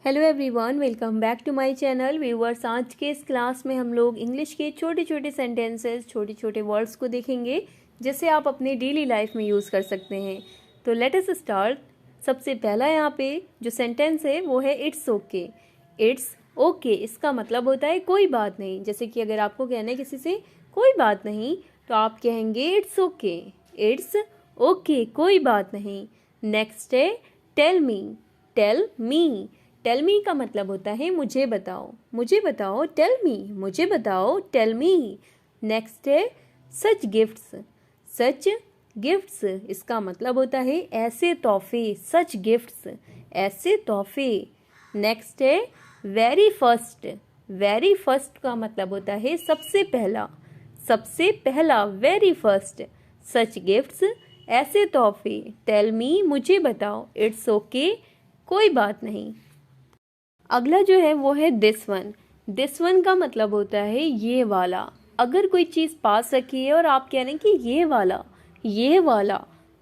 Hello everyone, welcome back to my channel viewers. आज के इस क्लास में हम लोग इंग्लिश के छोटे छोटे सेंटेंसेस, छोटे छोटे वर्ड्स को देखेंगे जिसे आप अपने डेली लाइफ में यूज़ कर सकते हैं। तो लेट अस स्टार्ट। सबसे पहला यहाँ पे जो सेंटेंस है वो है इट्स ओके। इट्स ओके इसका मतलब होता है कोई बात नहीं। जैसे कि अगर आपको कहना है किसी से कोई बात नहीं तो आप कहेंगे इट्स ओके। इट्स ओके कोई बात नहीं। नेक्स्ट है tell me. Tell me. Tell me का मतलब होता है मुझे बताओ, मुझे बताओ। टेल मी, मुझे बताओ। Tell me. नेक्स्ट है सच गिफ्ट्स। सच गिफ्ट्स इसका मतलब होता है ऐसे तोहफे। सच गिफ्ट्स, ऐसे तोहफे। नेक्स्ट है वेरी फर्स्ट। वेरी फर्स्ट का मतलब होता है सबसे पहला। सबसे पहला, वेरी फर्स्ट। सच गिफ्ट्स, ऐसे तोहफे। टेल मी, मुझे बताओ। इट्स ओके कोई बात नहीं। अगला जो है वो है दिस वन। दिस वन का मतलब होता है ये वाला। अगर कोई चीज़ पास रखी है और आप कह रहे हैं कि ये वाला,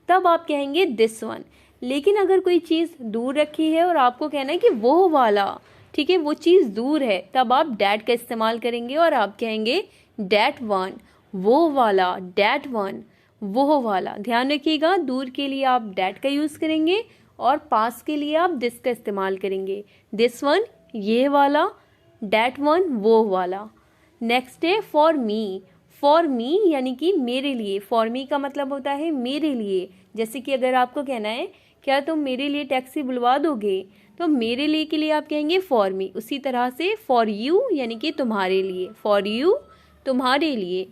तब आप कहेंगे दिस वन। लेकिन अगर कोई चीज़ दूर रखी है और आपको कहना है कि वो वाला, ठीक है, वो चीज़ दूर है, तब आप डैट का इस्तेमाल करेंगे और आप कहेंगे डैट वन, वो वाला। डैट वन, वो वाला। ध्यान रखिएगा, दूर के लिए आप डैट का यूज़ करेंगे और पास के लिए आप दिस का इस्तेमाल करेंगे। दिस वन, ये वाला। डैट वन, वो वाला। नेक्स्ट है फॉर मी। फॉर मी यानी कि मेरे लिए। फॉर मी का मतलब होता है मेरे लिए। जैसे कि अगर आपको कहना है क्या तुम मेरे लिए टैक्सी बुलवा दोगे, तो मेरे लिए के लिए आप कहेंगे फॉर मी। उसी तरह से फॉर यू यानी कि तुम्हारे लिए। फॉर यू, तुम्हारे लिए।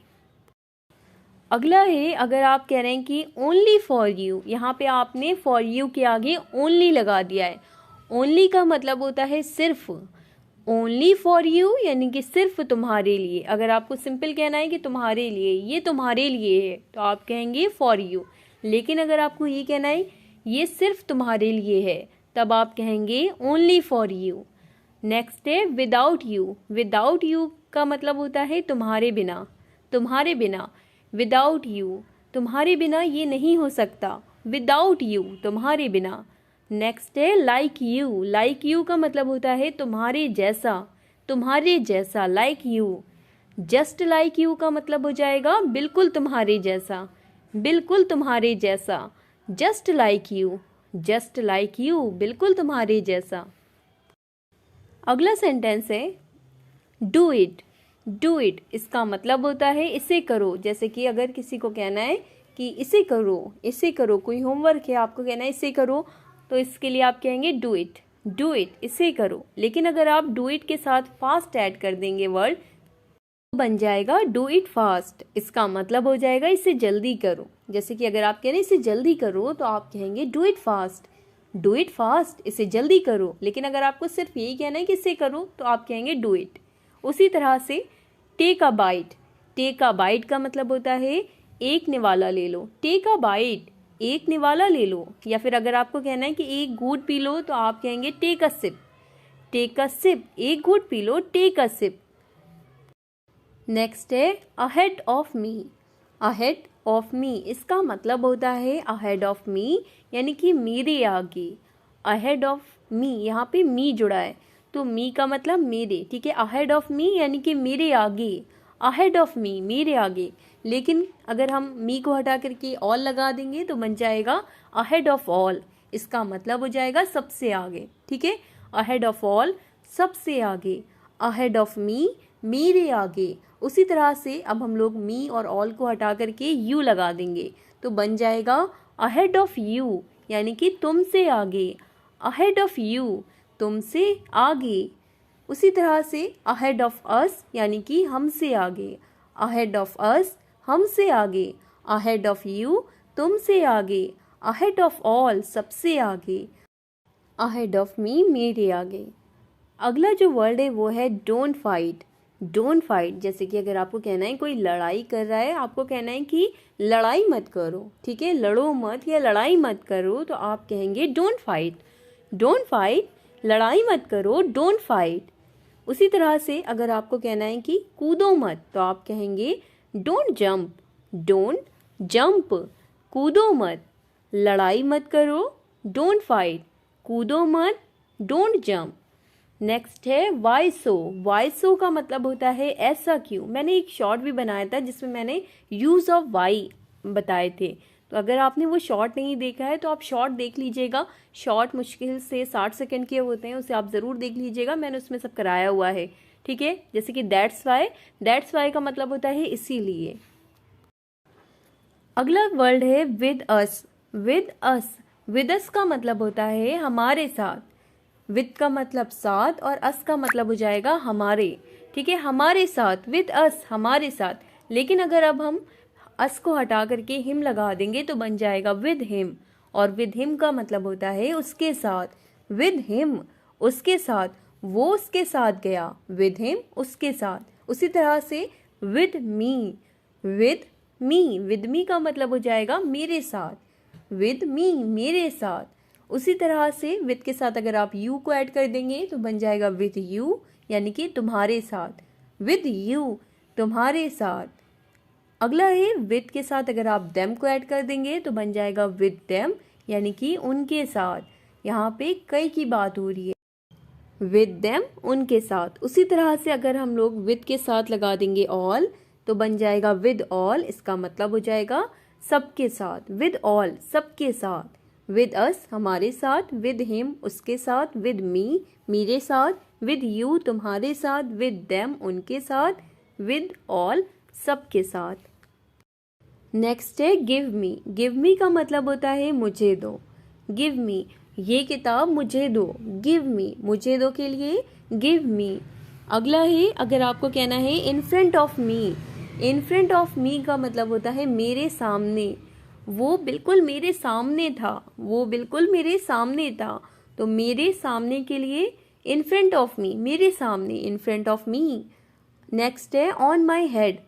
अगला है अगर आप कह रहे हैं कि ओनली फॉर यू, यहाँ पे आपने फॉर यू के आगे ओनली लगा दिया है। ओनली का मतलब होता है सिर्फ। ओनली फॉर यू यानी कि सिर्फ तुम्हारे लिए। अगर आपको सिंपल कहना है कि तुम्हारे लिए, ये तुम्हारे लिए है, तो आप कहेंगे फॉर यू। लेकिन अगर आपको ये कहना है ये सिर्फ तुम्हारे लिए है, तब आप कहेंगे ओनली फॉर यू। नेक्स्ट है विदाउट यू। विदाउट यू का मतलब होता है तुम्हारे बिना। तुम्हारे बिना। विदाउट यू, तुम्हारे बिना ये नहीं हो सकता। विदाउट यू, तुम्हारे बिना। नेक्स्ट है लाइक यू। लाइक यू का मतलब होता है तुम्हारे जैसा। तुम्हारे जैसा, like you. Just like you का मतलब हो जाएगा बिल्कुल तुम्हारे जैसा। बिल्कुल तुम्हारे जैसा। Just like you. Just like you, बिल्कुल तुम्हारे जैसा। अगला सेंटेंस है डू इट। डू इट इसका मतलब होता है इसे करो। जैसे कि अगर किसी को कहना है कि इसे करो, इसे करो, कोई होमवर्क है, आपको कहना है इसे करो, तो इसके लिए आप कहेंगे डू इट। डू इट, इसे करो। लेकिन अगर आप डू इट के साथ फास्ट ऐड कर देंगे वर्ड, तो बन जाएगा डू इट फास्ट। इसका मतलब हो जाएगा इसे जल्दी करो। जैसे कि अगर आप कह रहे हैं इसे जल्दी करो, तो आप कहेंगे do it fast. Do it fast, इसे जल्दी करो। लेकिन अगर आपको सिर्फ यही कहना है कि इसे करो, तो आप कहेंगे डू इट। उसी तरह से take a bite. Take a bite का मतलब होता है एक निवाला ले लो। टेक अ बाइट, एक निवाला ले लो। या फिर अगर आपको कहना है कि एक घूंट पी लो, तो आप कहेंगे take a sip. Take a sip, एक घूंट पी लो, टेक अ सिप। नेक्स्ट है ahead of me. Ahead of me इसका मतलब होता है अहेड ऑफ मी यानी कि मेरे आगे। अहेड ऑफ मी, यहाँ पे मी जुड़ा है, तो मी का मतलब मेरे, ठीक है। अहेड ऑफ मी यानी कि मेरे आगे। अहेड ऑफ मी, मेरे आगे। लेकिन अगर हम मी को हटा करके ऑल लगा देंगे तो बन जाएगा अहेड ऑफ ऑल। इसका मतलब हो जाएगा सबसे आगे, ठीक है। अहेड ऑफ ऑल, सबसे आगे। अहेड ऑफ मी, मेरे आगे। उसी तरह से अब हम लोग मी और ऑल को हटा करके यू लगा देंगे, तो बन जाएगा अहेड ऑफ यू यानी कि तुमसे आगे। अहेड ऑफ यू, तुमसे आगे। उसी तरह से अहेड ऑफ अस यानी कि हमसे आगे। अहेड ऑफ अस, हमसे आगे। अहेड ऑफ यू, तुमसे आगे। अहेड ऑफ ऑल, सबसे आगे। अहेड ऑफ मी, मेरे आगे। अगला जो वर्ड है वो है डोंट फाइट। डोंट फाइट, जैसे कि अगर आपको कहना है कोई लड़ाई कर रहा है, आपको कहना है कि लड़ाई मत करो, ठीक है, लड़ो मत या लड़ाई मत करो, तो आप कहेंगे डोंट फाइट। डोंट फाइट, लड़ाई मत करो, डोंट फाइट। उसी तरह से अगर आपको कहना है कि कूदो मत, तो आप कहेंगे डोंट जंप। डोंट जंप, कूदो मत। लड़ाई मत करो, डोंट फाइट। कूदो मत, डोंट जंप। नेक्स्ट है वाई सो। वाई सो का मतलब होता है ऐसा क्यों। मैंने एक शॉर्ट भी बनाया था जिसमें मैंने यूज़ ऑफ वाई बताए थे, तो अगर आपने वो शॉर्ट नहीं देखा है तो आप शॉर्ट देख लीजिएगा। शॉर्ट मुश्किल से 60 सेकंड के होते हैं, उसे आप ज़रूर देख लीजिएगा, मैंने उसमें सब कराया हुआ है। ठीक है, जैसे कि दैट्स वाई का मतलब होता है इसीलिए। अगला वर्ड है with us. With us, with us का मतलब होता है हमारे साथ। विद का मतलब साथ और अस का मतलब हो जाएगा हमारे। ठीक है, हमारे साथ, विद अस, हमारे साथ। लेकिन अगर अब हम अस को हटा करके हिम लगा देंगे तो बन जाएगा विद हिम, और विद हिम का मतलब होता है उसके साथ। विद हिम, उसके साथ, वो उसके साथ गया, विद हिम, उसके साथ। उसी तरह से विद मी, विद मी का मतलब हो जाएगा मेरे साथ, विद मी, मेरे साथ। उसी तरह से विद के साथ अगर आप यू को ऐड कर देंगे तो बन जाएगा विद यू, यानी कि तुम्हारे साथ, विद यू, तुम्हारे साथ। अगला है विद के साथ अगर आप देम को ऐड कर देंगे तो बन जाएगा विद देम, यानी कि उनके साथ। यहाँ पे कई की बात हो रही है, विद देम, उनके साथ। उसी तरह से अगर हम लोग विद के साथ लगा देंगे ऑल तो बन जाएगा विद ऑल, इसका मतलब हो जाएगा सबके साथ, विद ऑल, सबके साथ। विद अस, हमारे साथ, विद हिम, उसके साथ, विद मी, मेरे साथ, विद यू, तुम्हारे साथ, विद देम, उनके साथ, विद ऑल, सबके साथ। नेक्स्ट है गिव मी। गिव मी का मतलब होता है मुझे दो। गिव मी, ये किताब मुझे दो। गिव मी, मुझे दो के लिए गिव मी। अगला है अगर आपको कहना है इन front of me. In front of मी का मतलब होता है मेरे सामने। वो बिल्कुल मेरे सामने था, वो बिल्कुल मेरे सामने था। तो मेरे सामने के लिए इन फ्रंट ऑफ मी, मेरे सामने, in front of me. Next है on my head.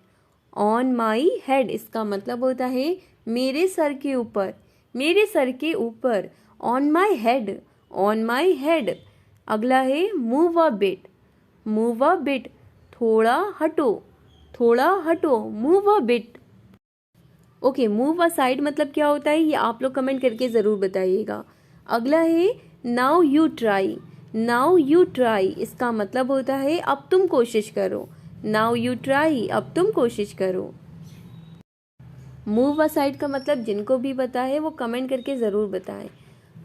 On my head, इसका मतलब होता है मेरे सर के ऊपर, मेरे सर के ऊपर। On my head, on my head. अगला है move a bit. Move a bit, थोड़ा हटो, थोड़ा हटो, move a bit. Okay, move a side मतलब क्या होता है ये आप लोग कमेंट करके ज़रूर बताइएगा। अगला है now you try. Now you try, इसका मतलब होता है अब तुम कोशिश करो। नाउ यू ट्राई, अब तुम कोशिश करो। मूव अ साइड का मतलब जिनको भी पता है वो कमेंट करके ज़रूर बताएं।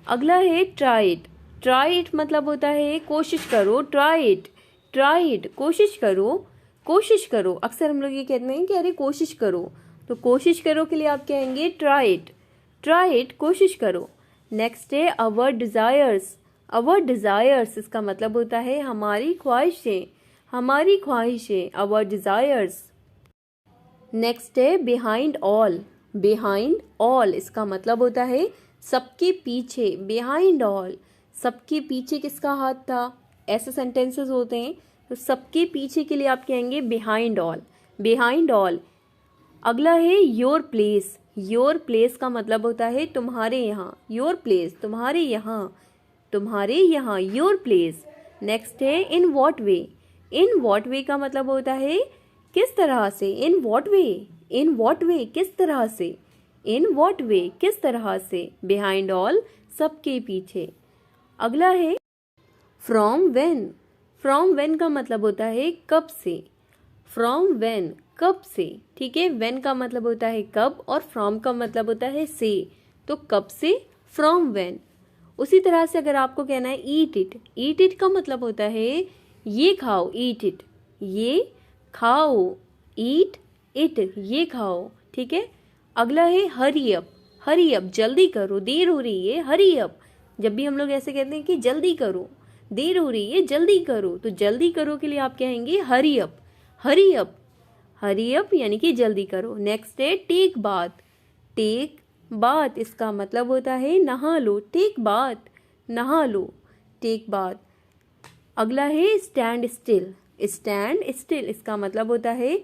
अगला है ट्राई इट। ट्राई इट मतलब होता है कोशिश करो, ट्राई इट, ट्राई इट, कोशिश करो, कोशिश करो। अक्सर हम लोग ये कहते हैं कि अरे कोशिश करो, तो कोशिश करो के लिए आप कहेंगे ट्राई इट, ट्राई इट, कोशिश करो। नेक्स्ट है अवर डिज़ायर्स। अवर डिज़ायर्स, इसका मतलब होता है हमारी ख्वाहिशें, हमारी ख्वाहिशें, अवर डिज़ायर्स। नेक्स्ट है बिहाइंड ऑल। बिहाइंड ऑल, इसका मतलब होता है सबके पीछे, बिहाइंड ऑल। सबके पीछे किसका हाथ था, ऐसे सेंटेंसेस होते हैं, तो सबके पीछे के लिए आप कहेंगे बिहाइंड ऑल, बिहाइंड ऑल। अगला है योर प्लेस। योर प्लेस का मतलब होता है तुम्हारे यहाँ, योर प्लेस, तुम्हारे यहाँ, तुम्हारे यहाँ, योर प्लेस। नेक्स्ट है in what way. In what वे का मतलब होता है किस तरह से, in what way, in what वे, किस तरह से, इन वॉट वे, किस तरह से। बिहाइंड ऑल, सबके पीछे। अगला है फ्रॉम व्हेन। फ्रॉम व्हेन का मतलब होता है कब से, फ्रॉम व्हेन, कब से। ठीक है, व्हेन का मतलब होता है कब और फ्रॉम का मतलब होता है से, तो कब से, फ्रॉम व्हेन। उसी तरह से अगर आपको कहना है ईट इट। ईट इट का मतलब होता है ये खाओ, ईट इट, ये खाओ, ईट इट, ये खाओ। ठीक है, अगला है हरी अप। हरी अप, जल्दी करो, देर हो रही है, हरी अप। जब भी हम लोग ऐसे कहते हैं कि जल्दी करो, देर हो रही है, जल्दी करो, तो जल्दी करो के लिए आप कहेंगे hurry up, hurry up, hurry up, यानी कि जल्दी करो। नेक्स्ट है टेक बाथ। टेक बाथ, इसका मतलब होता है नहा लो, टेक बाथ, नहा लो, टेक बाथ। अगला है स्टैंड स्टिल। स्टैंड स्टिल, इसका मतलब होता है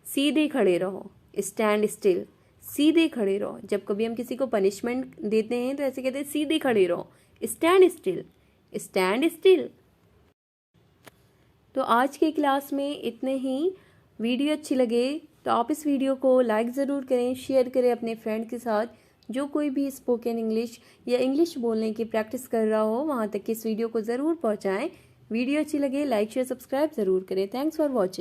सीधे खड़े रहो, स्टैंड स्टिल, सीधे खड़े रहो। जब कभी हम किसी को पनिशमेंट देते हैं तो ऐसे कहते हैं सीधे खड़े रहो, स्टैंड स्टिल, स्टैंड स्टिल। तो आज के क्लास में इतने ही। वीडियो अच्छी लगे तो आप इस वीडियो को लाइक ज़रूर करें, शेयर करें अपने फ्रेंड के साथ। जो कोई भी स्पोकन इंग्लिश या इंग्लिश बोलने की प्रैक्टिस कर रहा हो वहाँ तक इस वीडियो को ज़रूर पहुँचाएँ। वीडियो अच्छी लगे लाइक शेयर सब्सक्राइब ज़रूर करें। Thanks for watching.